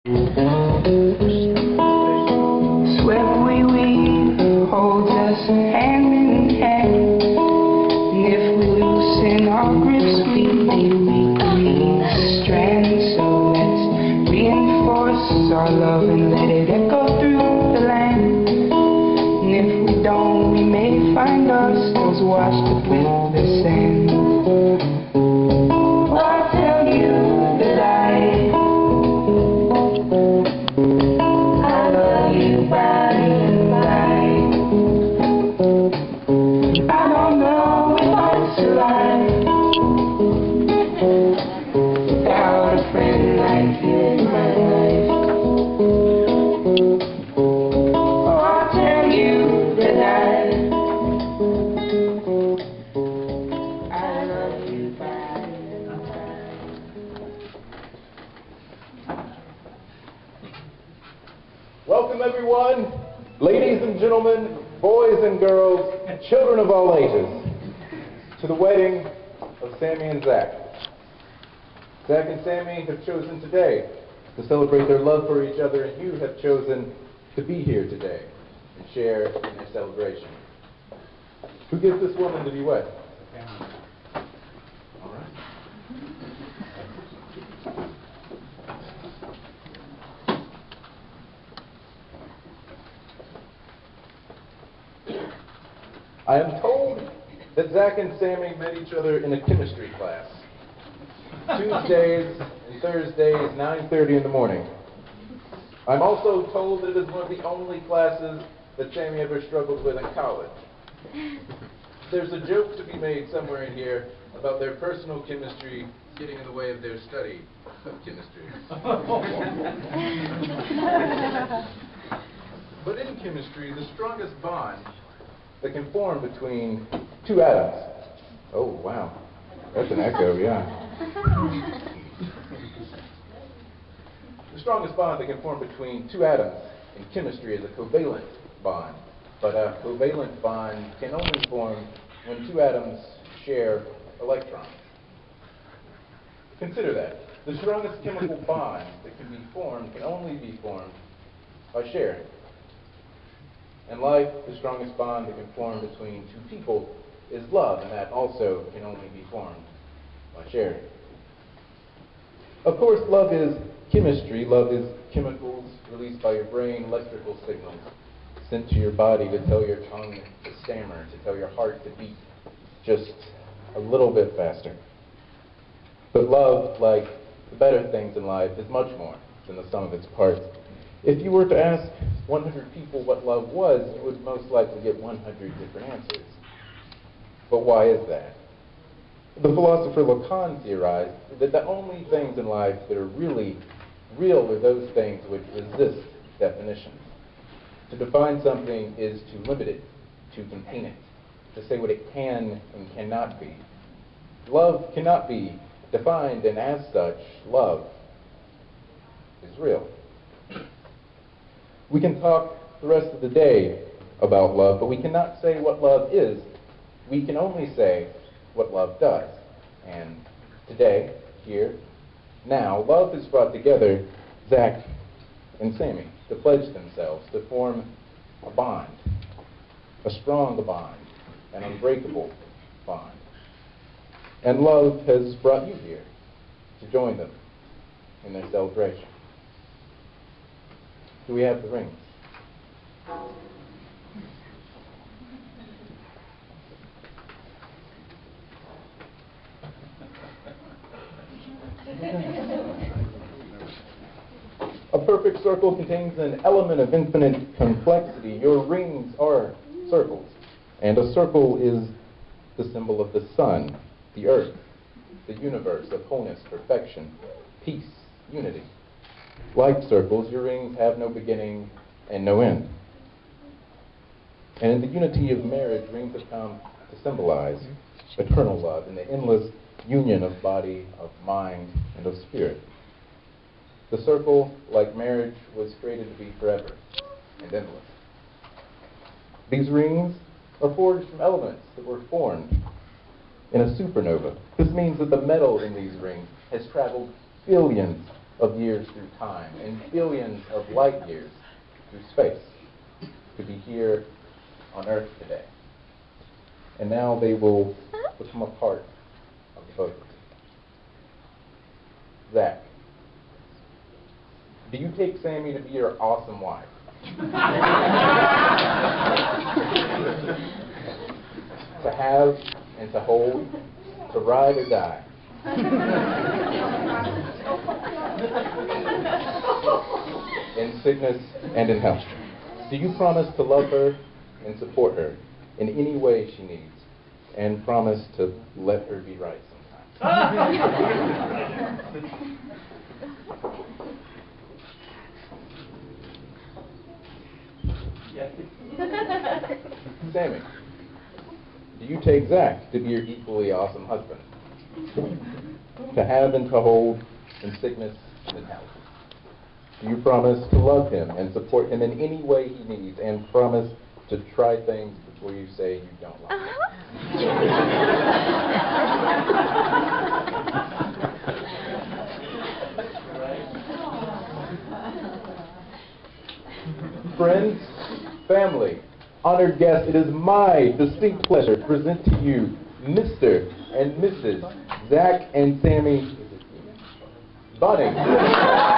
Swiftly we hold us hand in hand, and if we loosen our grips, we may weaken the strand. So let's reinforce our love and let it echo through the land. And if we don't, we may find ourselves washed up with the sand. Oh, I tell you that I love you by and by. I don't know if I'd survive without a friend like you in my life. Oh, I tell you that I love you by and by. Welcome everyone, ladies and gentlemen, boys and girls, children of all ages, to the wedding of Sami and Zack. Zack and Sami have chosen today to celebrate their love for each other, and you have chosen to be here today and share in their celebration. Who gives this woman to be wed? All right. I am told that Zack and Sami met each other in a chemistry class. Tuesdays and Thursdays, 9:30 in the morning. I'm also told that it is one of the only classes that Sami ever struggled with in college. There's a joke to be made somewhere in here about their personal chemistry getting in the way of their study of chemistry. But in chemistry, the strongest bond that can form between two atoms. Oh, wow. That's an echo, yeah. The strongest bond that can form between two atoms in chemistry is a covalent bond. But a covalent bond can only form when two atoms share electrons. Consider that. The strongest chemical bond that can be formed can only be formed by sharing. In life, the strongest bond that can form between two people is love, and that also can only be formed by sharing. Of course, love is chemistry. Love is chemicals released by your brain, electrical signals sent to your body to tell your tongue to stammer, to tell your heart to beat just a little bit faster. But love, like the better things in life, is much more than the sum of its parts. If you were to ask 100 people what love was, you would most likely get 100 different answers. But why is that? The philosopher Lacan theorized that the only things in life that are really real are those things which resist definition. To define something is to limit it, to contain it, to say what it can and cannot be. Love cannot be defined, and as such, love is real. We can talk the rest of the day about love, but we cannot say what love is. We can only say what love does. And today, here, now, love has brought together Zack and Sami to pledge themselves to form a bond, a strong bond, an unbreakable bond. And love has brought you here to join them in their celebration. Do we have the rings? A perfect circle contains an element of infinite complexity. Your rings are circles, and a circle is the symbol of the sun, the earth, the universe of wholeness, perfection, peace, unity. Like circles, your rings have no beginning and no end. And in the unity of marriage, rings have come to symbolize eternal love and the endless union of body, of mind, and of spirit. The circle, like marriage, was created to be forever and endless. These rings are forged from elements that were formed in a supernova. This means that the metal in these rings has traveled billions of years through time and billions of light years through space to be here on Earth today. And now they will become a part of both. Zach, do you take Sammy to be your awesome wife? To have and to hold, to ride or die. In sickness and in health. Do you promise to love her and support her in any way she needs, and promise to let her be right sometimes? Sammy, do you take Zach to be your equally awesome husband? To have and to hold in sickness and in health? Do you promise to love him and support him in any way he needs, and promise to try things before you say you don't like them? Friends, family, honored guests, it is my distinct pleasure to present to you Mr. and Mrs. Zach and Sami Buning.